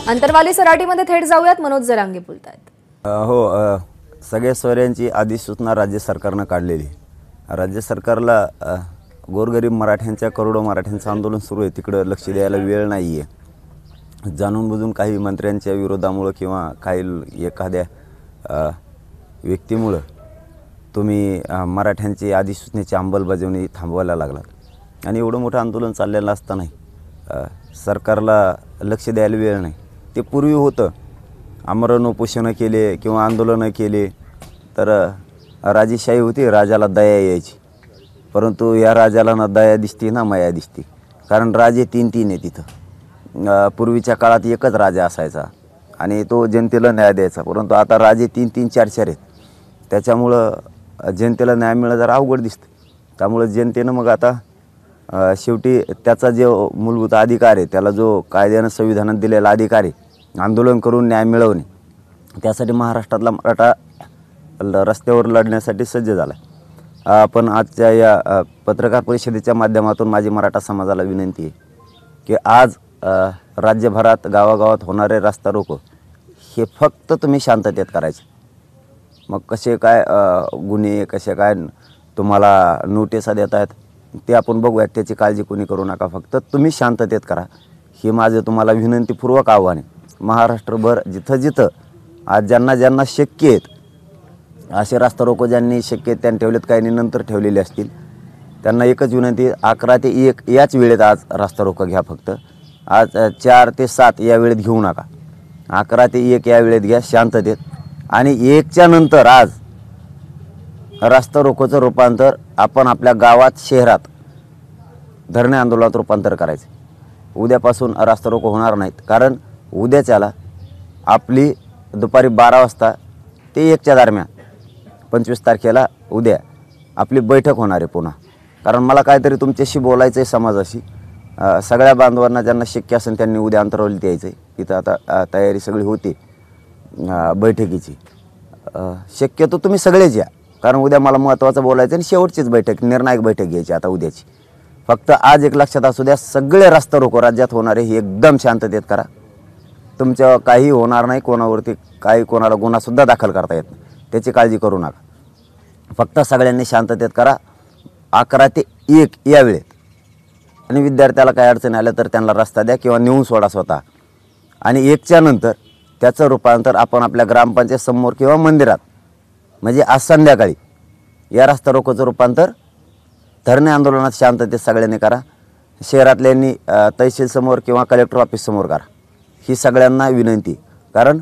अंतरवाली सराटीमध्ये थेट जाऊयात, मनोज जरांगे बोलतायत। हो, सगळ्या सोयऱ्यांची अधिसूचना राज्य सरकारने काढलेली। राज्य सरकारला गोरगरीब मराठ्यांच्या करोडो मराठ्यांचं आंदोलन सुरू आहे, तिकडे लक्ष द्यायला वेळ नाही आहे। जाणून बुजून काही मंत्र्यांच्या विरोधामुळे किंवा काही एखाद्या व्यक्तीमुळे तुम्ही मराठ्यांची अधिसूचनेची अंमलबजावणी थांबवायला लागलात आणि एवढं मोठं आंदोलन चाललेलं असताना सरकारला लक्ष द्यायला वेळ नाही। ते पूर्वी होतं, आमरण उपोषणं केले किंवा आंदोलनं केले तर राजेशाही होती, राजाला दया यायची। परंतु या राजाला ना दया दिसती ना माया दिसती, कारण राजे तीन आहे तिथं। पूर्वीच्या काळात एकच राजा असायचा आणि तो जनतेला न्याय द्यायचा, परंतु आता राजे तीन चार आहेत। त्याच्यामुळं जनतेला न्याय मिळणं जरा अवघड दिसतं। त्यामुळे जनतेनं मग आता शेवटी त्याचा जो मूलभूत अधिकार आहे, त्याला जो कायद्यानं संविधानात दिलेला अधिकार आहे आंदोलन करून न्याय मिळवणे, त्यासाठी महाराष्ट्रातला मराठा रस्त्यावर लढण्यासाठी सज्ज झाला। पण आजच्या या पत्रकार परिषदेच्या माध्यमातून माझी मराठा समाजाला विनंती आहे की आज राज्यभरात गावागावात होणारे रस्ता रोको हे फक्त तुम्ही शांततेत करायचे। मग कसे काय गुन्हे, कसे काय तुम्हाला नोटिसा देत आहेत ते आपण बघूयात, त्याची काळजी कोणी करू नका, फक्त तुम्ही शांततेत करा, हे माझं तुम्हाला विनंतीपूर्वक आव्हान आहे। महाराष्ट्रभर जिथं जिथं आज ज्यांना शक्य आहेत असे रस्ता रोको ज्यांनी शक्य आहेत त्यांनी ठेवलेत, काही नंतर ठेवलेले असतील, त्यांना एकच विनंती, 11 ते 1 याच वेळेत आज रस्ता रोको घ्या। फक्त आज 4 ते 7 या वेळेत घेऊ नका, 11 ते 1 या वेळेत घ्या शांततेत। आणि 1च्या नंतर आज रस्ता रोकोचं रूपांतर आपण आपल्या गावात शहरात धरणे आंदोलनात रूपांतर करायचं। उद्यापासून रस्ता रोको होणार नाहीत, कारण उद्याच्याला आपली दुपारी 12 वाजता ते 1च्या दरम्यान 25 तारखेला उद्या आपली बैठक होणार आहे पुन्हा। कारण मला काहीतरी तुमच्याशी बोलायचं आहे, समाजाशी। सगळ्या बांधवांना ज्यांना शक्य असेल त्यांनी उद्या अंतरवलीत यायचं आहे। इथं आता तयारी सगळी होती बैठकीची। शक्यतो तुम्ही सगळेच या, कारण उद्या मला महत्त्वाचं बोलायचं आणि शेवटचीच बैठक, निर्णायक बैठक घ्यायची आता उद्याची। फक्त आज एक लक्षात असू द्या, सगळे रस्ता रोको राज्यात होणारे हे एकदम शांततेत करा। तुमच्या काही होणार नाही, कोणावरती काही कोणाला गुन्हासुद्धा दाखल करता येत नाही, त्याची काळजी करू नका। फक्त सगळ्यांनी शांततेत करा 11 ते 1 या वेळेत। आणि विद्यार्थ्याला काही अडचण आल्या तर त्यांना रस्ता द्या किंवा नेऊन सोडा स्वतः। आणि 1च्या नंतर त्याचं रूपांतर आपण आपल्या ग्रामपंचायत समोर किंवा मंदिरात, म्हणजे आज संध्याकाळी या रस्ता रोकोचं रूपांतर धरणे आंदोलनात शांततेत सगळ्यांनी करा। शहरातल्यांनी तहसीलसमोर किंवा कलेक्टर ऑफिससमोर करा, ही सगळ्यांना विनंती। कारण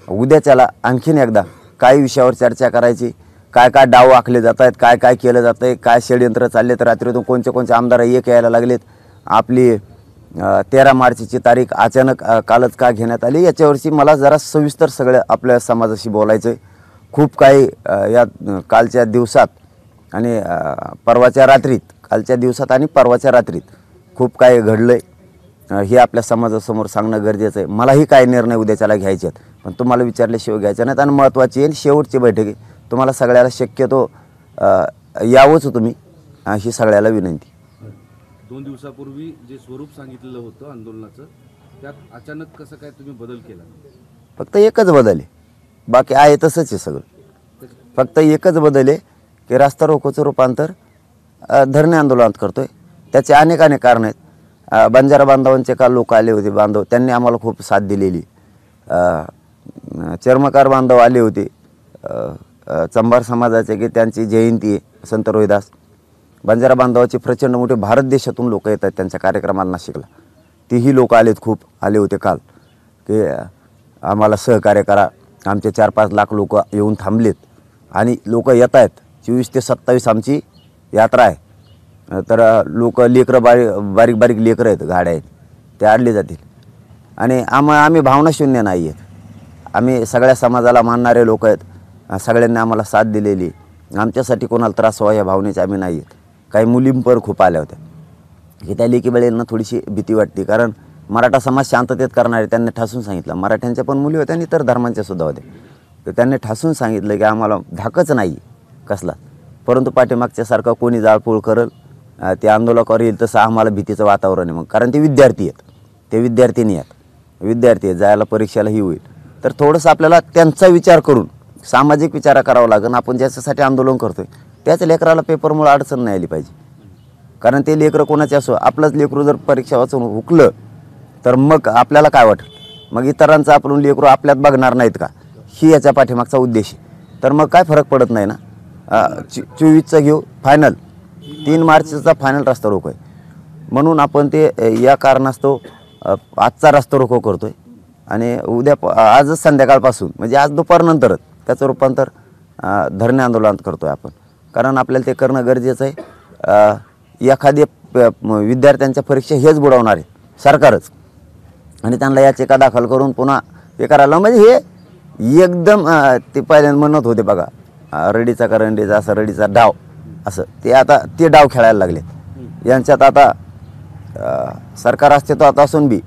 उद्याच्याला आणखीन एकदा काही विषयावर चर्चा करायची, काय काय डाव आखले जात आहेत, काय काय केलं जातं आहे, काय षडयंत्र चाललेत, रात्रीतून कोणते आमदार एक यायला लागलेत, आपली 13 मार्चची तारीख अचानक कालच का घेण्यात आली, याच्यावरची मला जरा सविस्तर सगळं आपल्या समाजाशी बोलायचं आहे। खूप काही या कालच्या दिवसात आणि परवाच्या रात्रीत, कालच्या दिवसात आणि परवाच्या रात्रीत खूप काही घडलं आहे, हे आपल्या समाजासमोर सांगणं गरजेचं आहे। मलाही काही निर्णय उद्याच्याला घ्यायचे आहेत, पण तुम्हाला विचारल्याशिवाय घ्यायचे नाहीत। आणि महत्त्वाची आहे शेवटची बैठक आहे, तुम्हाला सगळ्याला शक्यतो यावंच तुम्ही, ही सगळ्याला विनंती। 2 दिवसापूर्वी जे स्वरूप सांगितलेलं होतं आंदोलनाचं, त्यात अचानक कसं काय तुम्ही बदल केला? फक्त एकच बदल आहे, बाकी आहे तसंच आहे सगळं। फक्त एकच बदल आहे की रस्ता रोकोचं रूपांतर धरणे आंदोलनात करतोय। त्याचे अनेक कारणं आहेत। बंजारा बांधवांचे काल लोक आले होते, बांधव, त्यांनी आम्हाला खूप साथ दिलेली। चर्मकार बांधव आले होते, चंभार समाजाचे की त्यांची जयंती आहे, संत रोहिदास। बंजारा बांधवाची प्रचंड मोठे भारत देशातून लोक येतात त्यांच्या कार्यक्रमाला नाशिकला, तीही लोक खूप आले होते काल की आम्हाला सहकार्य करा। आमचे 4-5 लाख लोक येऊन थांबलेत आणि लोक येत आहेत। 24 ते 27 आमची यात्रा आहे, तर लोक लेकरं बारीक लेकरं आहेत, गाड्या आहेत, ते आणले जातील। आणि आम्ही भावनाशून्य नाही आहेत, आम्ही सगळ्या समाजाला मानणारे लोक आहेत, सगळ्यांनी आम्हाला साथ दिलेली। आमच्यासाठी कोणाला त्रास व्हावा या भावनेचे आम्ही नाही आहेत। काही मुली पण खूप आल्या होत्या की त्या लेकीबाळींना थोडीशी भीती वाटते, कारण मराठा समाज शांततेत करणारे त्यांनी ठासून सांगितलं। मराठ्यांच्या पण मुली होत्या आणि इतर धर्मांच्या सुद्धा होत्या, तर त्यांनी ठासून सांगितलं की आम्हाला धाकच नाही कसला, परंतु पाठीमागच्यासारखं कोणी जाळपोळ करल, ते आंदोलकावर येईल तसं आम्हाला भीतीचं वातावरण आहे। मग कारण ते विद्यार्थी आहेत, ते विद्यार्थिनी आहेत, विद्यार्थी आहेत, जायला परीक्षेलाही होईल. तर थोडंसं आपल्याला त्यांचा विचार करून सामाजिक विचार करावा लागेल. आपण ज्याच्यासाठी आंदोलन करतोय त्याच लेकराला पेपरमुळे अडचण नाही आली पाहिजे. कारण ते लेकरं कोणाचे असो, आपलंच लेकरू जर परीक्षा वाचून हुकलं तर मग आपल्याला काय वाटेल, मग इतरांचं आपण लेकरू आपल्यात बघणार नाहीत का, ही याच्या पाठीमागचा उद्देश आहे. तर मग काय फरक पडत नाही ना. 24चा घेऊ फायनल, 3 मार्चचा फायनल रस्ता रोको आहे. म्हणून आपण ते या कारणास्तव आजचा रस्ता रोको करतोय आणि उद्या आजच संध्याकाळपासून म्हणजे आज दुपारनंतरच त्याचं रूपांतर धरणे आंदोलनात करतोय आपण. कारण आपल्याला ते करणं गरजेचं आहे. एखादी विद्यार्थ्यांच्या परीक्षा हेच बुडवणार आहे सरकारच, आणि त्यांना याचिका दाखल करून पुन्हा हे करायला म्हणजे हे एकदम ते पहिल्यांदा म्हणत होते बघा, रडीचा करंडीचा असं रडीचा डाव, असं ते आता ते डाव खेळायला लागले. यांच्यात आता सरकार अस्तित्वात असून बी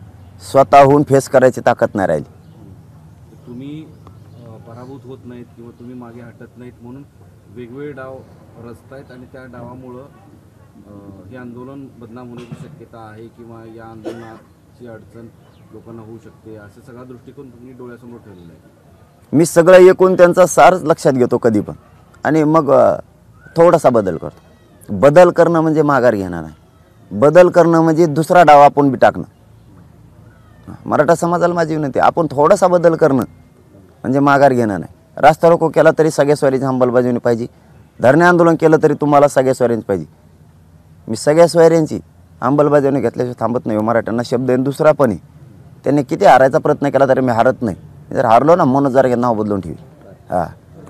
स्वतःहून फेस करायची ताकद नाही राहिली. तुम्ही पराभूत होत नाहीत किंवा तुम्ही मागे हटत नाहीत म्हणून वेगवेगळे डाव रचतायत आणि त्या डावामुळं हे आंदोलन बदनाम होण्याची शक्यता आहे किंवा या आंदोलनाची अडचण लोकांना होऊ शकते, असं सगळा दृष्टिकोन तुम्ही डोळ्यासमोर ठेवलेला आहे. मी सगळं एकूण त्यांचा सारच लक्षात घेतो कधी पण, आणि मग थोडासा बदल करतो. बदल करणं म्हणजे माघार घेणं नाही, बदल करणं म्हणजे दुसरा डाव आपण बी टाकणं. मराठा समाजाला माझी विनंती, आपण थोडासा बदल करणं म्हणजे माघार घेणं नाही. रास्ता रोको केला तरी सगळ्या स्वारीची अंमलबजावणी पाहिजे, धरणे आंदोलन केलं तरी तुम्हाला सगळ्या स्वाऱ्यांची पाहिजे. मी सगळ्या स्वाऱ्यांची अंमलबजावणी घेतल्याशिवाय थांबत नाही. मराठ्यांना शब्द आहे. दुसरा पण आहे, त्यांनी किती हारायचा प्रयत्न केला तरी मी हारत नाही. जर हारलो ना मनोज जरा नाव बदलून ठेवी. हां,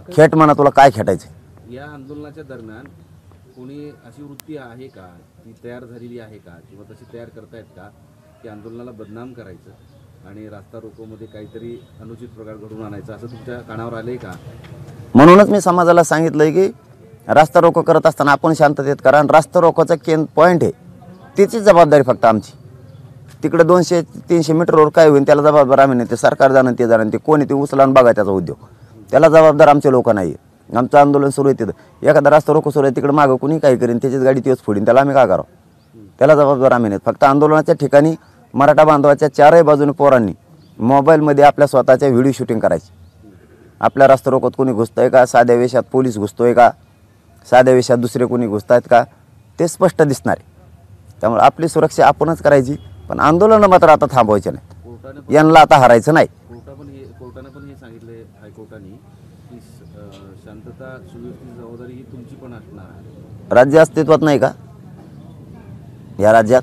खेट म्हणा, तुला काय खेटायचं. या आंदोलनाच्या दरम्यान कोणी अशी वृत्ती आहे का, ती तयार झालेली आहे का किंवा तशी तयार करतायत का की आंदोलनाला बदनाम करायचं आणि रास्ता रोकोमध्ये काहीतरी अनुचित प्रकार घडून आणायचा, असं तुमच्या कानावर आलंय का? म्हणूनच मी समाजाला सांगितलंय की रास्ता रोको करत असताना आपण शांततेत करा. आणि रास्ता रोकोचा पॉईंट आहे त्याची जबाबदारी फक्त आमची. तिकडे 200-300 मीटरवर काय होईल त्याला जबाबदार आम्ही नाही. ते सरकार जाणं ते जाणं, ते कोणी ते उचलावून बघा त्याचा उद्योग, त्याला जबाबदार आमचे लोक नाही. आमचं आंदोलन सुरू आहे तिथं, एखादा रास्ता रोको सुरू आहे तिकडे मागं कोणी काय करीन, त्याचीच गाडी तेच फोडीन, त्याला आम्ही काय करावं, त्याला जबाबदार आम्ही नाहीत. फक्त आंदोलनाच्या ठिकाणी मराठा बांधवाच्या चारही बाजूने पोरांनी मोबाईलमध्ये आपल्या स्वतःच्या व्हिडिओ शूटिंग करायची. आपल्या रास्ता रोकोत कोणी घुसतंय का, साध्या वेशात पोलीस घुसतोय का, साध्या वेशात दुसरे कोणी घुसत आहेत का, ते स्पष्ट दिसणार आहे. त्यामुळे आपली सुरक्षा आपणच करायची, पण आंदोलनं मात्र आता थांबवायचे नाही. यांना आता हरायचं नाही. कोर्टाने पण हे सांगितलंय, हायकोर्टाने, की शांतता सुव्यवस्थेची जबाबदारी ही तुमची पण असणार आहे. राज्य अस्तित्वात नाही का, या राज्यात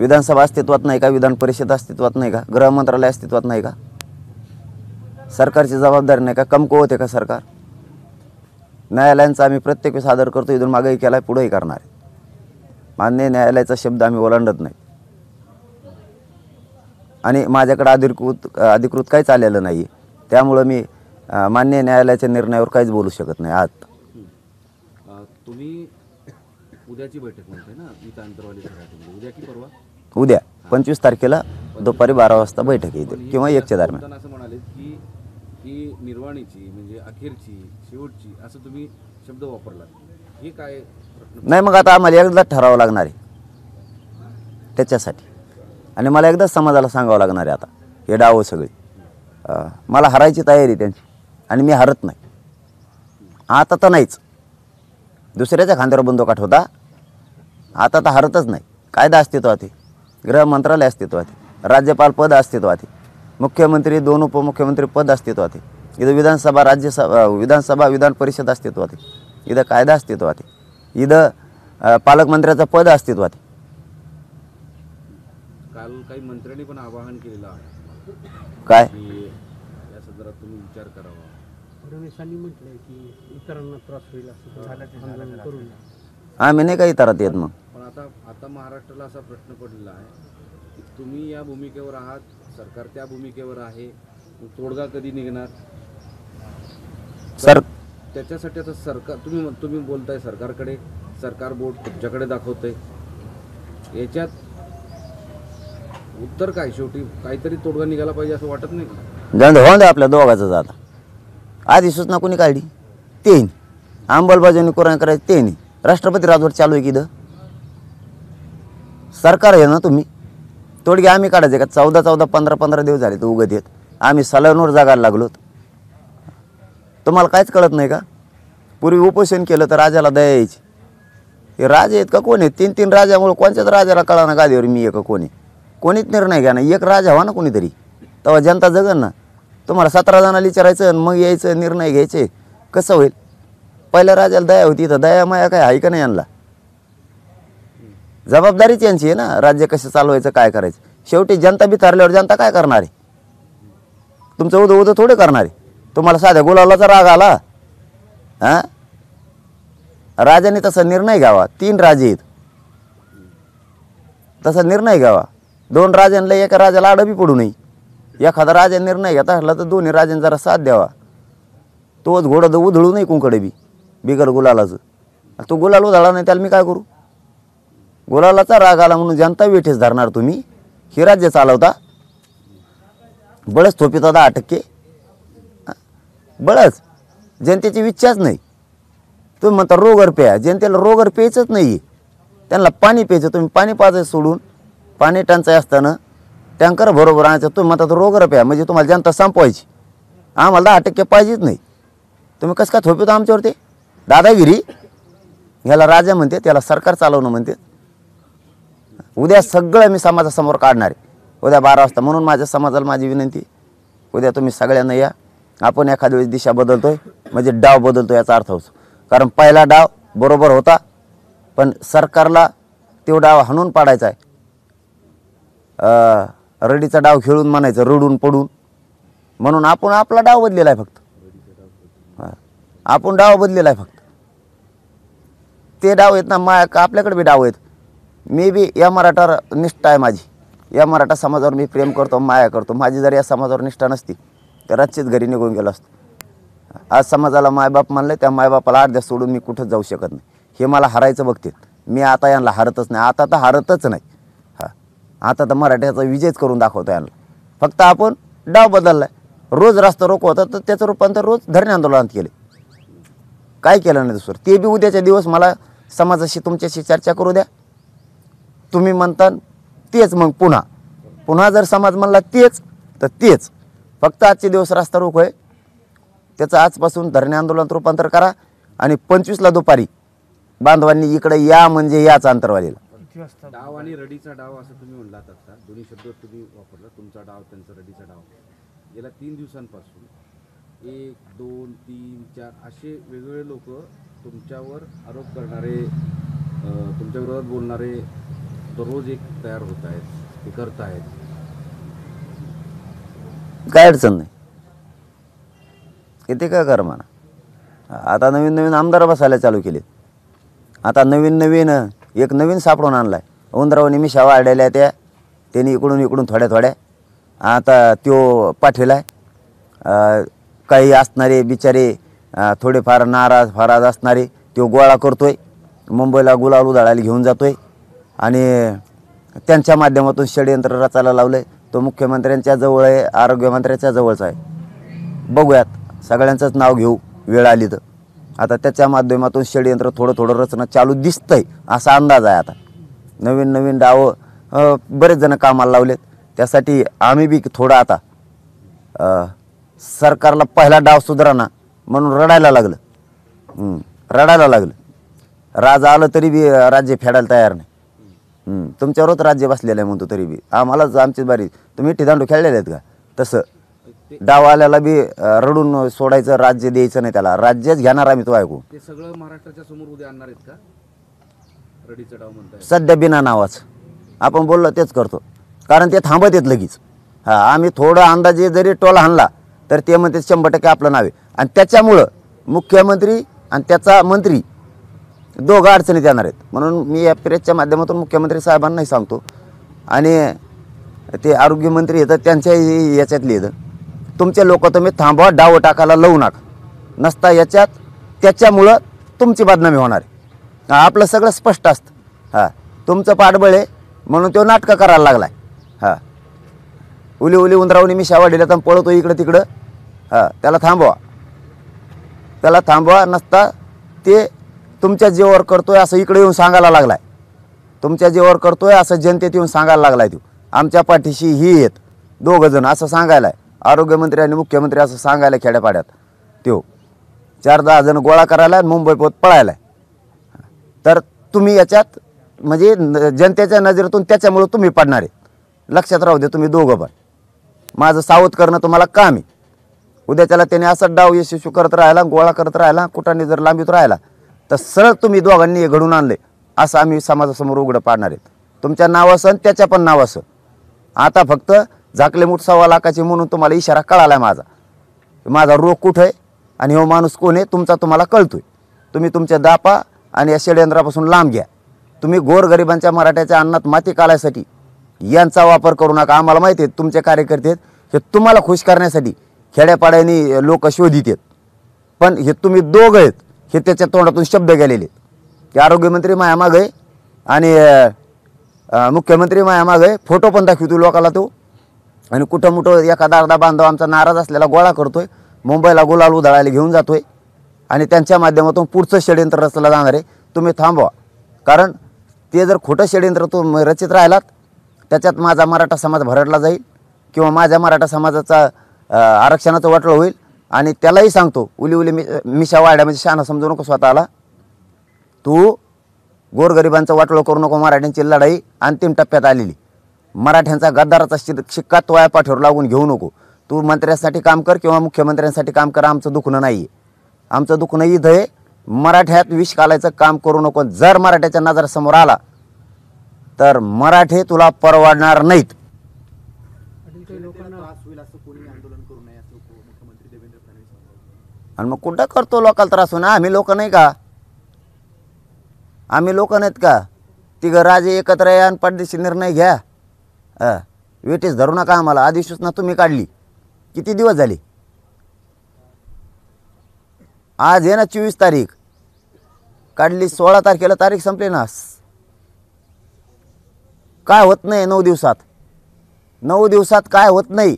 विधानसभा अस्तित्वात नाही का, विधान परिषद अस्तित्वात नाही का, गृह मंत्रालय अस्तित्वात नाही का, सरकारची जबाबदारी नाही का, कमकुवत आहे का सरकार. न्यायालयांचा आम्ही प्रत्येक वेळेस आदर करतो, इथून मागेही केला आहे, पुढेही करणार आहे. मान्य न्यायालयाचा शब्द आम्ही ओलांडत नाही आणि माझ्याकडे अधिकृत काहीच आलेलं नाही. त्यामुळं मी मान्य न्यायालयाच्या निर्णयावर काहीच बोलू शकत नाही. आज तुम्ही उद्याची बैठक म्हणताय ना, मी आंतरवाली उद्या की परवा, उद्या 25 तारखेला दुपारी 12 वाजता बैठक येते किंवा 1च्या दरम्यान. असं म्हणाले की ही निर्वाणीची म्हणजे अखेरची शेवटची असं तुम्ही शब्द वापरला, हे काय? नाही, मग आता आम्हाला एकदाच ठरावं लागणार आहे त्याच्यासाठी, आणि मला एकदाच समाजाला सांगावं लागणार आहे आता हे डावं सगळे. मला हरायची तयारी त्यांची आणि मी हरत नाही. आता तर नाहीच, दुसऱ्याच्या खांद्यावर बंदूक होता, आता तर हरतच नाही. कायदा अस्तित्वात आहे, गृह मंत्रालय अस्तित्वात आहे, राज्यपाल पद अस्तित्वात आहे, मुख्यमंत्री 2 उपमुख्यमंत्री पद अस्तित्वात आहे, इथं विधानसभा विधानसभा विधान परिषद अस्तित्वात आहे, इथं कायदा अस्तित्वात आहे, इथं पालकमंत्र्याचं पद अस्तित्वात आहे. काल काही मंत्र्यांनी पण आवाहन केलेलं आहे काय की या संदर्भात तुम्ही विचार करावा. फडणवीसांनी म्हटलंय की इतरांना त्रास होईल असं आंदोलन करू नये. आम्ही नाही काही इतरात येत. मग पण आता महाराष्ट्राला असा प्रश्न पडलेला आहे की तुम्ही या भूमिकेवर आहात, सरकार त्या भूमिकेवर आहे, मग तोडगा कधी निघणार? सर त्याच्यासाठी आता सरकार तुम्ही बोलताय सरकारकडे, सरकार बोट तुमच्याकडे दाखवतंय, याच्यात उत्तर काय? शेवटी काहीतरी तोडगा निघाला पाहिजे असं वाटत नाही का? जाऊन होऊन द्या आपल्या दोघांचं जाता. आधी सूचना कोणी काढली? ते अंमलबजावणी कोण करायची ते नाही. राष्ट्रपती राजवट चालू आहे की इथं सरकार आहे ना तुम्ही, तोडगे आम्ही काढायचे का? 14 15 दिवस झाले तर उगत येत, आम्ही सलाईनवर जागायला लागलोत. तुम्हाला काहीच कळत नाही का? पूर्वी उपोषण केलं तर राजाला दया यायची. हे राजे आहेत का कोण आहेत? 3 राजामुळे कोणत्याच राजाला कळा ना गादीवर मी आहे का कोणी? कोणीच निर्णय घ्या ना, एक राजा व्हा ना कोणीतरी, तेव्हा जनता जगन ना. तुम्हाला 17 जणांना विचारायचं आणि मग यायचं निर्णय घ्यायचे, कसं होईल? पहिल्या राजाला दया होती, तर दया माया काय आहे का नाही? यांना जबाबदारीच यांची आहे ना, राज्य कसं चालवायचं, काय करायचं. शेवटी जनता बिथारल्यावर जनता काय करणार आहे? तुमचं उदं थोडे करणार आहे. तुम्हाला साध्या गुलालाचा राग आला, हां? राजाने तसा निर्णय घ्यावा. 3 राजे आहेत, तसा निर्णय घ्यावा. 2 राजांना एका राजाला आडबी पडू नये. एखादा राजा निर्णय घेता असला तर दोन्ही राजांनी जरा साथ द्यावा. तोच घोडं उधळू नाही कुंकडे बी बिगर गुलालाचं. तो गुलाल उधळला नाही त्याला मी काय करू? गुलालाचा राग आला म्हणून जनता वेठेस धरणार तुम्ही? हे राज्य चालवता? बळच थोपिता 10%, बळच. जनतेची इच्छाच नाही. तुम्ही म्हणता रोगर प्या, जनतेला रोगर प्यायचंच नाही. त्यांना पाणी प्यायचं, तुम्ही पाणी पाजायचं सोडून पाणी टंचाई असताना टँकर बरोबर आणायचं. तुम्ही म्हणता रोगर प्या, म्हणजे तुम्हाला जनता संपवायची. आम्हाला 10% पाहिजेच नाही. तुम्ही कसं काय थोपिता आमच्यावरती? दादागिरी. ह्याला राजा म्हणते, त्याला सरकार चालवणं म्हणते. उद्या सगळं मी समाजासमोर काढणार आहे उद्या 12 वाजता. म्हणून माझ्या समाजाला माझी विनंती, उद्या तुम्ही सगळ्यांना या. आपण एखाद्या वेळेस दिशा बदलतोय म्हणजे डाव बदलतो याचा अर्थ होतो. कारण पहिला डाव बरोबर होता, पण सरकारला तो डाव हाणून पाडायचा आहे. रडीचा डाव खेळून म्हणायचं रडून पडून. म्हणून आपण आपला डाव बदलेला आहे फक्त. आपण डाव बदलेला आहे फक्त. ते डाव आहेत ना आपल्याकडे बी डाव आहेत. मी बी या मराठा निष्ठा आहे माझी. या मराठा समाजावर मी प्रेम करतो, माया करतो. माझी जर या समाजावर निष्ठा नसती तर रातचीच घरी निघून गेलो असतो. आज समाजाला मायबाप मानले, त्या मायबापाला अर्ध्या सोडून मी कुठंच जाऊ शकत नाही. हे मला हरायचं बघते. मी आता यांना हरतच नाही. आता तर हरतच नाही. हां, आता तर मराठ्याचा विजयच करून दाखवतो यांना. फक्त आपण डाव बदलला आहे. रोज रस्ता रोको होता तर त्याचं रूपांतर रोज धरणे आंदोलनात केले. काय केलं नाही दुसरं. ते बी उद्याच्या दिवस मला समाजाशी तुमच्याशी चर्चा करू द्या. तुम्ही म्हणता तेच, मग पुन्हा जर समाज म्हणला तेच तर तेच. फक्त आजचे दिवस रस्ता रोको आहे, त्याचं आजपासून धरणे आंदोलनात रूपांतर करा. आणि 25ला दुपारी बांधवांनी इकडे या म्हणजे याच अंतरवालीला. डाव आणि रडीचा डाव असं तुम्ही म्हणलात आता, दोन्ही शब्द तुम्ही वापरला. तुमचा डाव, त्यांचा रडीचा डाव. गेल्या 3 दिवसांपासून 1 2 3 4 असे वेगवेगळे लोक तुमच्यावर आरोप करणारे, तुमच्या विरोधात बोलणारे दररोज एक तयार होत आहेत, ते करत आहेत. काय अडचण नाही. किती काय कर म्हणा. आता नवीन आमदार बसायला चालू केले. आता नवीन एक नवीन सापडून आणलाय. उंदरावणी मिशा वाढलेल्या त्या, त्यांनी इकडून थोड्या आता त्यो पाठीला आहे. काही असणारे बिचारे थोडेफार नाराज असणारे त्यो गोळा करतोय, मुंबईला गुलाल उधळायला घेऊन जातोय. आणि त्यांच्या माध्यमातून षडयंत्र रचायला लावलंय. तो मुख्यमंत्र्यांच्या जवळ आहे, आरोग्यमंत्र्यांच्या जवळचा आहे. बघूयात, सगळ्यांचंच नाव घेऊ वेळ आली तर. आता त्याच्या माध्यमातून षडयंत्र थोडं रचना चालू दिसतंय असा अंदाज आहे. आता नवीन डाव बरेच जण कामाला लावलेत. त्यासाठी आम्ही बी थोडं आता सरकारला पहिला डाव सुधारणा म्हणून रडायला लागलं. राजा आलं तरी बी राज्य फेडायला तयार नाही. तुमच्यावरच राज्य बसलेलं आहे म्हणतो तरी बी आम्हालाच आमची बारी. तुम्ही टिदांडू खेळलेले आहेत का? तसं डाव आल्याला बी रडून सोडायचं, राज्य द्यायचं नाही त्याला. राज्यच घेणार आम्ही. तो ऐकू ते सगळं महाराष्ट्राच्या समोर उद्या आणणार आहेत का? रडीचा डाव म्हणताय सध्या बिना नावाच आपण बोललो तेच करतो. कारण ते थांबत येत लगेच. हां, आम्ही थोडं अंदाजे जरी टोला हाणला तर ते म्हणते 100% आपलं नाव आहे. आणि त्याच्यामुळं मुख्यमंत्री आणि त्याचा मंत्री दोघं अडचणीत येणार आहेत. म्हणून मी या प्रेसच्या माध्यमातून मुख्यमंत्री साहेबांनाही सांगतो आणि ते आरोग्यमंत्री येतात त्यांच्या याच्यातले येतं, तुमचे लोक तुम्ही थांबवा, डाव टाकायला लावू नका. नसता याच्यात त्याच्यामुळं तुमची बदनामी होणार आहे. आपलं सगळं स्पष्ट असतं. हां, तुमचं पाठबळ आहे म्हणून तो नाटकं करायला लागला आहे. हां, उली उंदरावणी मी शावाडीला तर पळतो इकडं तिकडं. हां, त्याला थांबवा. नसता ते तुमच्या जीवावर करतोय असं इकडे येऊन सांगायला लागलाय. तुमच्या जीवावर करतोय असं जनतेत येऊन सांगायला लागलाय. तो आमच्या पाठीशी ही आहेत दोघंजण असं सांगायला आहे. आरोग्यमंत्री आणि मुख्यमंत्री असं सांगायला खेड्यापाड्यात त्यो 4-10 जण गोळा करायला आणि मुंबई पोत पळायला. तर तुम्ही याच्यात म्हणजे जनतेच्या नजरेतून त्याच्यामुळे तुम्ही पडणार आहे. लक्षात राहू दे तुम्ही दोघं पण. माझं सावध करणं तुम्हाला काम आहे. उद्या त्याला त्याने असं डाव यशस्वी करत राहिला, गोळा करत राहिला, कुठाने जर लांबीत राहिला तर सरळ तुम्ही दोघांनी हे घडून आणले असं आम्ही समाजासमोर उघडं पाडणार आहेत. तुमच्या नावाचं आणि त्याच्या पण नावाचं. आता फक्त झाकले मूठ 1.25 लाखाची म्हणून तुम्हाला इशारा कळाला आहे माझा रोग कुठं आहे आणि हो माणूस कोण आहे तुमचा तुम्हाला कळतोय. तुम्ही तुमच्या दापा आणि या षडयंत्रापासून लांब घ्या. तुम्ही गोरगरिबांच्या मराठ्याच्या अन्नात माती काढायसाठी यांचा वापर करू नका. आम्हाला माहिती आहे तुमचे कार्यकर्ते आहेत हे तुम्हाला खुश करण्यासाठी खेड्यापाड्यानी लोक शोधित आहेत. पण हे तुम्ही दोघं आहेत हे त्याच्या तोंडातून शब्द गेलेले की आरोग्यमंत्री मायामाग आहे आणि मुख्यमंत्री मायामाग आहे. फोटो पण दाखवतो लोकाला तो. आणि कुठं मुठं एखादा अर्धा बांधव आमचा नाराज असलेला गोळा करतोय, मुंबईला गुलाल उधळायला घेऊन जातोय आणि त्यांच्या माध्यमातून पुढचं षडयंत्र रचलं जाणार आहे. तुम्ही थांबवा. कारण ते जर खोटं षडयंत्र तुम्ही रचित राहिलात त्याच्यात माझा मराठा समाज भरडला जाईल किंवा माझ्या मराठा समाजाचा आरक्षणाचं वाटलं होईल. आणि त्यालाही सांगतो उली उली मिशा वाड्या म्हणजे शहाणा समजू नको स्वतःला. तू गोरगरिबांचं वाटलं करू नको. मराठ्यांची लढाई अंतिम टप्प्यात आलेली. मराठ्यांचा गद्दाराचा शिक्का तोया पाठीवर लागून घेऊ नको. तू मंत्र्यांसाठी काम कर किंवा मुख्यमंत्र्यांसाठी काम कर. आमचं दुखणं नाही आहे. आमचं दुखणं इथं आहे. मराठ्यात विष घालायचं काम करू नको. जर मराठ्याच्या नजरेसमोर आला तर मराठे तुला परवडणार नाहीत. आणि मग कुठं करतो लोकांना त्रास होणार. आम्ही लोक नाही का? आम्ही लोक नाहीत का? तिघं राजे एकत्र या आणि पडदेशी निर्णय घ्या. वेटीस धरू नका आम्हाला. अधिसूचना तुम्ही काढली किती दिवस झाले? आज आहे ना 24 तारीख. काढली 16 तारखेला तारीख संपली ना. काय होत नाही 9 दिवसात? 9 दिवसात काय होत नाही?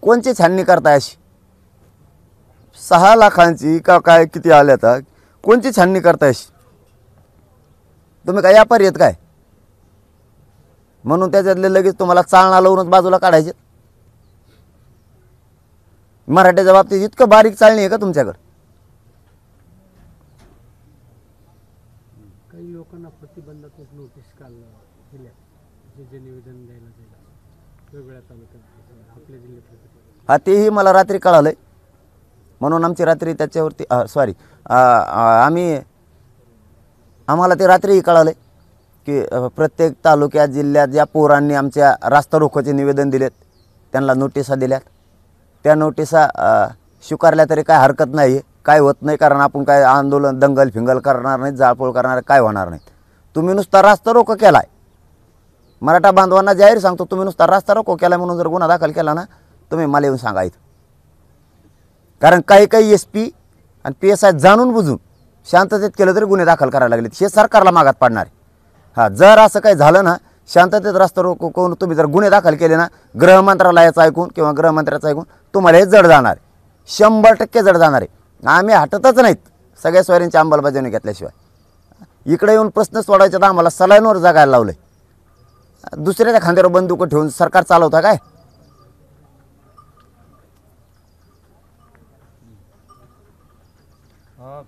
कोणची छाननी करताय अशी? 6 लाखांची का काय किती आल्या आता? कोणची छाननी करताय अशी? तुम्ही काय व्यापारी आहेत काय? म्हणून त्याच्यातले लगेच तुम्हाला चालना लावूनच बाजूला काढायचे. मराठ्याच्या बाबतीत इतकं बारीक चालणी आहे का तुमच्याकडे? काही लोकांना प्रतिबंधात्मक नोटीस दिल्या जे निवेदन द्यायला जाईल वेगवेगळ्या तालुक्यात आपल्या जिल्ह्यात. हा तेही मला रात्री कळालं आहे. म्हणून आमची रात्री त्याच्यावरती आम्हाला ते रात्रीही कळालं आहे की प्रत्येक तालुक्यात जिल्ह्यात ज्या पोरांनी आमच्या रास्ता रोकोचे निवेदन दिलेत त्यांना नोटिसा दिल्यात. त्या नोटिसा स्वीकारल्या तरी काय हरकत नाही आहे. काय होत नाही. कारण आपण काय आंदोलन दंगल फिंगल करणार नाहीत, जाळपोळ करणार काय होणार नाहीत. तुम्ही नुसता रास्ता रोको केला आहे. मराठा बांधवांना जाहीर सांगतो तुम्ही नुसता रास्ता रोको केला म्हणून जर गुन्हा दाखल केला ना तुम्ही मला येऊन सांगायचं. कारण काही SP आणि PSI जाणून बुजून शांततेत केलं तरी गुन्हे दाखल करायला लागले. हे सरकारला मागात पाडणार आहे. हां जर असं काही झालं ना शांततेत रस्ता रोको करून तुम्ही जर गुन्हे दाखल केले ना गृहमंत्रालयाचं ऐकून किंवा गृहमंत्र्याचं ऐकून तुम्हाला हे जड जाणार आहे. 100% जड जाणार आहे. आम्ही हटतच नाहीत सगळ्या स्वारींची अंमलबजावणी घेतल्याशिवाय. इकडे येऊन प्रश्न सोडायचे तर आम्हाला सलाईनवर जगायला लावलं आहे. दुसऱ्याच्या खांद्यावर बंदूक ठेवून सरकार चालवता काय?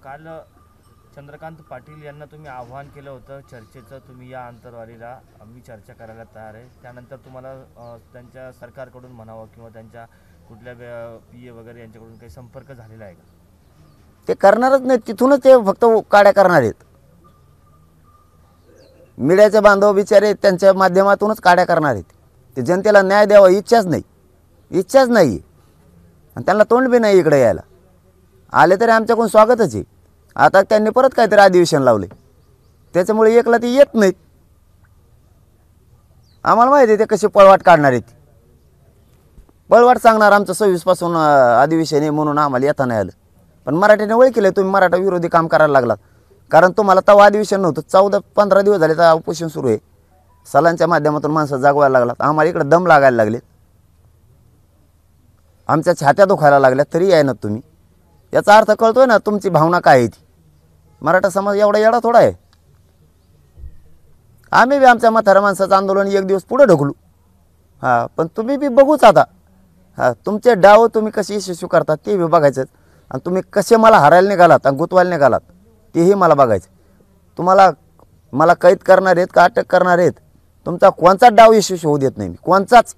काल चंद्रकांत पाटील यांना तुम्ही आव्हान केलं होतं चर्चेचं. तुम्ही या अंतरवालीला आम्ही चर्चा करायला तयार आहे. त्यानंतर तुम्हाला त्यांच्या सरकारकडून म्हणावं किंवा त्यांच्या कुठल्या PA वगैरे यांच्याकडून काही संपर्क झालेला आहे का? ते करणारच नाहीत. तिथूनच ते फक्त काड्या करणार आहेत. मीडियाचे बांधव बिचारे त्यांच्या माध्यमातूनच काड्या करणार आहेत. ते जनतेला न्याय द्यावा इच्छाच नाही. आणि त्यांना तोंड बी नाही इकडे यायला. आले तरी आमच्याकडून स्वागतच आहे. आता त्यांनी परत काहीतरी अधिवेशन लावले त्याच्यामुळे एकला ते येत नाहीत. आम्हाला माहिती आहे ते कशी पळवाट काढणार आहेत. पळवाट सांगणार आमचं 26 पासून अधिवेशन आहे म्हणून आम्हाला येता नाही आलं. पण मराठीने ओळखलं तुम्ही मराठा विरोधी काम करायला लागलात. कारण तुम्हाला तेव्हा अधिवेशन नव्हतं. 14-15 दिवस झाले तर उपोषण सुरू आहे. सलांच्या माध्यमातून माणसं जागवायला लागलात. आम्हाला इकडे दम लागायला लागले. आमच्या छात्या दुखायला लागल्या तरी आहे ना तुम्ही. याचा अर्थ कळतोय ना तुमची भावना काय आहे ती. मराठा समाज एवढा येडा थोडा आहे. आम्ही बी आमच्या म्हाताऱ्या माणसाचं आंदोलन एक दिवस पुढे ढकलू. हां, पण तुम्ही बी बघूच आता. हां, तुमचे डाव तुम्ही कसे यशस्वी करतात ते बी बघायचं आणि तुम्ही कसे मला हरायला निघालात आणि गुतवायला निघालात तेही मला बघायचं. तुम्हाला मला कैद करणार आहेत का अटक करणार आहेत, तुमचा कोणचाच डाव यशस्वी होऊ देत नाही मी, कोणचाच.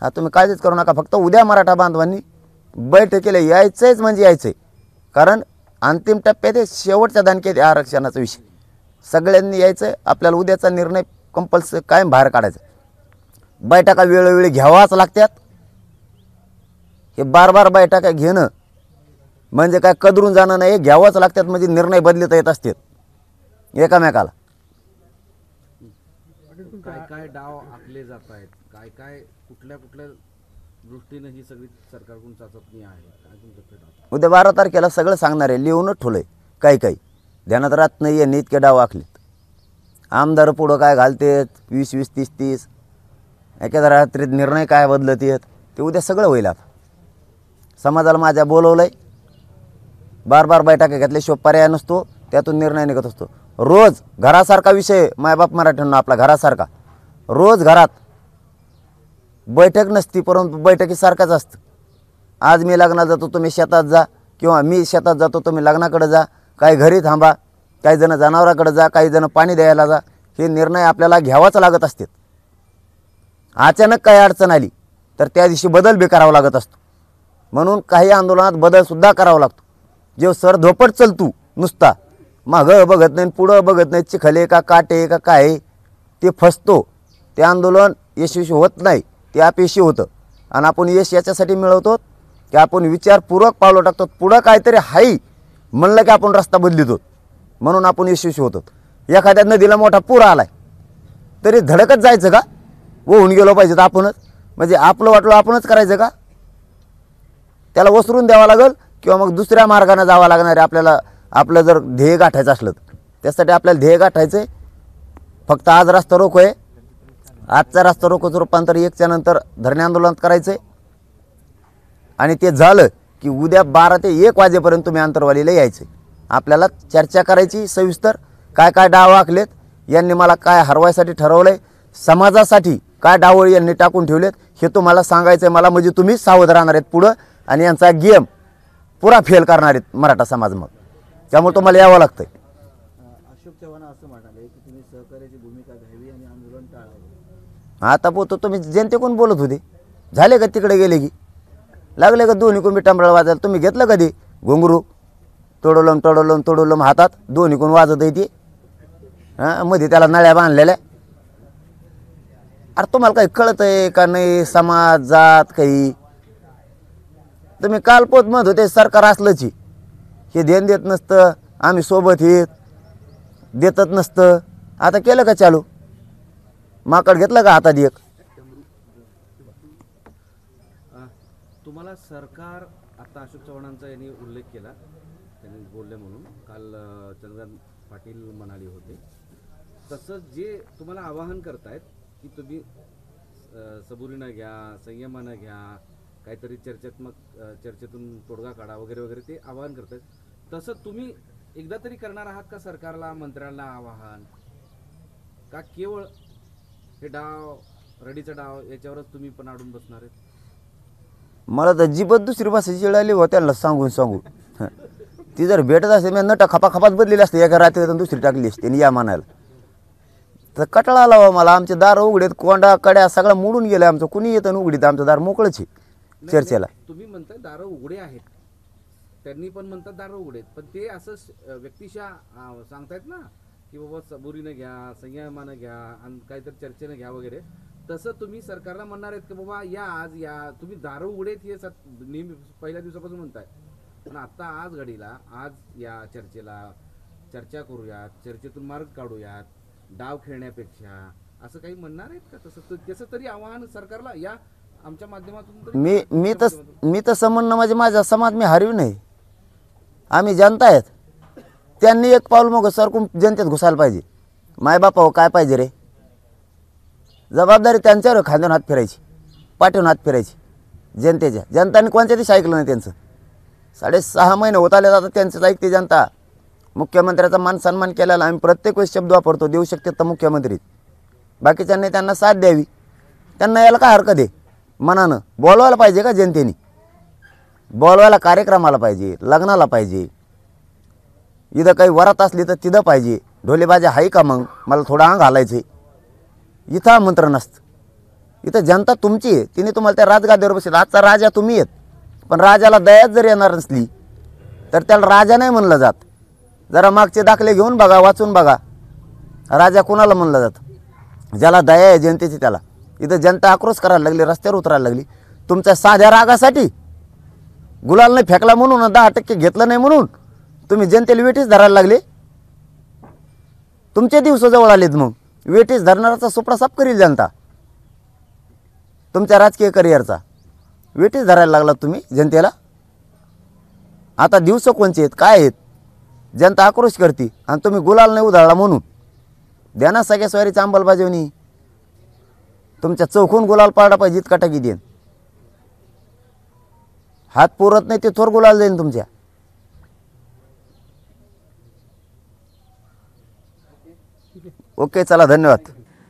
हां, तुम्ही काळजीच करू नका. फक्त उद्या मराठा बांधवांनी बैठकीला यायचंच म्हणजे यायचं आहे. कारण अंतिम टप्प्यात शेवटच्या दानकेत आरक्षणाचा विषय सगळ्यांनी यायचं आहे. आपल्याला उद्याचा निर्णय कंपल्सरी कायम बाहेर काढायचा. बैठका वेळोवेळी घ्यावाच लागतात. हे बार बैठका घेणं म्हणजे काय कदरून जाणं नाही, घ्यावंच लागतात. म्हणजे निर्णय बदलता येत असतात एकामेकाला. काय काय डाव आखले जात आहेत, काय काय कुठल्या दृष्टीनं ही सगळी सरकारकडून चाचपणी आहे, काय तुमचं डाव? उद्या 12 तारखेला सगळं सांगणार आहे. लिहूनच ठेवलंय. काही ध्यानात राहत नाही आहे. इतके डाव आखलेत. आमदार पुढं काय घालतेत 20-20, 30-30. एखाद्या रात्रीत निर्णय काय बदलत येत ते उद्या सगळं होईल. आता समाजाला माझ्या बोलवलं आहे. बार बैठका घेतल्याशिवाय पर्याय नसतो. त्यातून निर्णय निघत असतो. रोज घरासारखा विषय मायबाप मराठ्यांना आपला घरासारखा. रोज घरात बैठक नसती परंतु बैठकीसारखाच असतं. आज मी लग्नाला जातो तुम्ही शेतात जा, किंवा मी शेतात जातो तुम्ही लग्नाकडे जा. काही घरी थांबा, काही जण जनावराकडे जा, काही जण पाणी द्यायला जा. हे निर्णय आपल्याला घ्यावाच लागत असतात. अचानक काही अडचण आली तर त्या दिवशी बदल बी करावा लागत असतो. म्हणून काही आंदोलनात बदलसुद्धा करावा लागतो. जे सर धोपट चलतू नुसता मागं बघत नाही, पुढं बघत नाही, चिखले का काटे का काय ते फसतो. ते आंदोलन यशस्वी होत नाही, ते अपयशी होतं. आणि आपण यश याच्यासाठी मिळवतो की आपण विचारपूर्वक पावलं टाकतो. पुढं काहीतरी हाई म्हणलं की आपण रस्ता बदलितो, म्हणून आपण यशस्वी होतो. एखाद्या नदीला मोठा पूर आलाय तरी धडकत जायचं का? होऊन गेलो पाहिजे तर आपणच, म्हणजे आपलं वाटलं आपणच करायचं का? त्याला ओसरून द्यावं लागेल किंवा मग दुसऱ्या मार्गाने जावं लागणार आहे आपल्याला. आपलं जर ध्येय गाठायचं असलं तर त्यासाठी आपल्याला ध्येय गाठायचं आहे. फक्त आज रस्ता रोको आहे. आजचा रस्ता रोकोचं रूपांतर 1च्या नंतर धरणे आंदोलनात करायचं आहे. आणि ते झालं की उद्या 12 ते 1 वाजेपर्यंत तुम्ही आंतरवालीला यायचं आहे. आपल्याला चर्चा करायची सविस्तर. काय काय डाव आखलेत, यांनी मला काय हरवायसाठी ठरवलं आहे, समाजासाठी काय डावळी यांनी टाकून ठेवलेत हे तुम्हाला सांगायचं आहे मला. म्हणजे तुम्ही सावध राहणार आहेत पुढं आणि यांचा गेम पुरा फेल करणार आहेत मराठा समाज. मग त्यामुळे तुम्हाला यावं लागतं. अशोक चव्हाण असं म्हणाले की तुम्ही सहकार्याची भूमिका घ्यावी आणि आंदोलन टाळावं. आता पोहतो तुम्ही जनतेकडून बोलत होते, झाले का तिकडे गेले की लागले का दोन्ही कोण टंबळ वाजायला? तुम्ही घेतलं कधी घुंगरू तोडोलम हातात दोन्ही कोण वाजत आहे ती. हां, मध्ये त्याला नळ्या बांधलेल्या. अरे तुम्हाला काही कळत आहे का नाही? समाज जात काही तुम्ही कालपोत म्हणत होते सरकार असलंच हे ध्यान देत नसतं, आम्ही सोबत येत देतच नसतं. आता केलं का चालू? माकड घेतलं का हातात एक? तुम्हाला सरकार, आता अशोक चव्हाणांचा यांनी उल्लेख केला, त्यांनी बोलले म्हणून काल चंद्रकांत पाटील म्हणाले होते, तसं जे तुम्हाला आवाहन करतायत की तुम्ही सबुरीनं घ्या, संयमानं घ्या, काहीतरी चर्चेतून तोडगा काढा वगैरे वगैरे ते आवाहन करतात, तसं तुम्ही एकदा तरी करणार आहात का सरकारला, मंत्र्यांना आवाहन? का केवळ हे डाव, रडीचा डाव याच्यावरच तुम्ही पण अडून बसणार आहेत? मला तर जीबत दुसरी भाषेची वेळ आली हो त्यांना सांगून ती जर भेटत असते मी नटा खपात बदलेली असते. एका रात्रीत दुसरी टाकली असते आणि या म्हणायला तर कटाळा आला हो मला. आमचे दार उघडेत, कोंडा कड्या सगळं मोडून गेलं आमचं. कुणी येतं उघडीत, आमचं दार मोकळंच आहे चर्चेला. तुम्ही म्हणताय दारं उघडे आहेत, त्यांनी पण म्हणतात दारं उघडे, पण ते असं व्यक्तिशः सांगतायत ना की बाबा सबुरीनं घ्या, संयमानं घ्या आणि काहीतरी चर्चेनं घ्या वगैरे. तसं तुम्ही सरकारला म्हणणार आहेत की बाबा या आज या तुम्ही दारं उघडेत हे नेहमी पहिल्या दिवसापासून म्हणताय, पण आता आज घडीला आज या चर्चा करूयात, चर्चेतून मार्ग काढूयात, डाव खेळण्यापेक्षा असं काही म्हणणार आहेत का? तसं तरी आव्हान सरकारला या आमच्या माध्यमातून मी तसं म्हणणं म्हणजे माझा समाज मी हरवी नाही. आम्ही जनता आहेत. त्यांनी एक पाऊल मग सरकून जनतेत घुसायला पाहिजे. मायबापावर काय पाहिजे रे? जबाबदारी त्यांच्यावर खांद्यावर हात फिरायची, पाठवून हात फिरायची जनतेच्या. जनताने कोणत्या दिवशी ऐकलं नाही त्यांचं. 6.5 महिने होत आले जातात त्यांचंच ऐकते जनता. मुख्यमंत्र्याचा मान सन्मान केलेला आम्ही प्रत्येक वेळेस शब्द वापरतो, देऊ शकते तर मुख्यमंत्री, बाकीच्यांनी त्यांना साथ द्यावी. त्यांना यायला काय हरकत आहे? मनानं बोलवायला पाहिजे का जनतेने? बोलवायला कार्यक्रमाला पाहिजे, लग्नाला पाहिजे, इथं काही वरात असली तर तिथं पाहिजे. ढोलेबाजी आहे का? मग मला थोडं अंग घालायचं आहे. इथं आमंत्रण असतं. इथं जनता तुमची आहे, तिने तुम्हाला त्या राजगादीवर बसले. आजचा राजा तुम्ही आहेत, पण राजाला दयाच जर येणार नसली तर त्याला राजा नाही म्हणलं जात. जरा मागचे दाखले घेऊन बघा, वाचून बघा, राजा कोणाला म्हणलं जातं? ज्याला दया आहे जनतेची त्याला. इथं जनता आक्रोश करायला लागली, रस्त्यावर उतरायला लागली. तुमच्या साध्या रागासाठी गुलाल नाही फेकला म्हणून, 10% घेतलं नाही म्हणून तुम्ही जनतेला वेटीस धरायला लागले. तुमचे दिवस जवळ आलेत, मग वेटीस धरणाराचा सुपडा साफ करील जनता. तुमच्या राजकीय करिअरचा वेटीस धरायला लागला तुम्ही जनतेला. आता दिवस कोणचे आहेत, काय आहेत? जनता आक्रोश करते आणि तुम्ही गुलाल नाही उधळला म्हणून. द्या ना सगळ्या स्वारीची अंमलबजावणी. तुमच्या चौकून गुलाल पाडला पाहिजे इतका टाकी देईन. हात पुरत नाही ते थोर गुलाल जाईन तुमच्या. ओके, चला, धन्यवाद.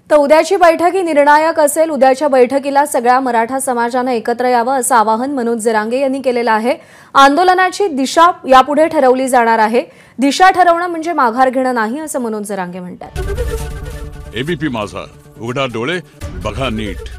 तर उद्याची बैठक ही निर्णायक असेल. उद्याच्या बैठकीला सगळ्या मराठा समाजानं एकत्र यावं असं आवाहन मनोज जरांगे यांनी केलेलं आहे. आंदोलनाची दिशा यापुढे ठरवली जाणार आहे. दिशा ठरवणं म्हणजे माघार घेणं नाही असं मनोज जरांगे म्हणतात. एबीपी माझा, उघडा डोळे बघा नीट.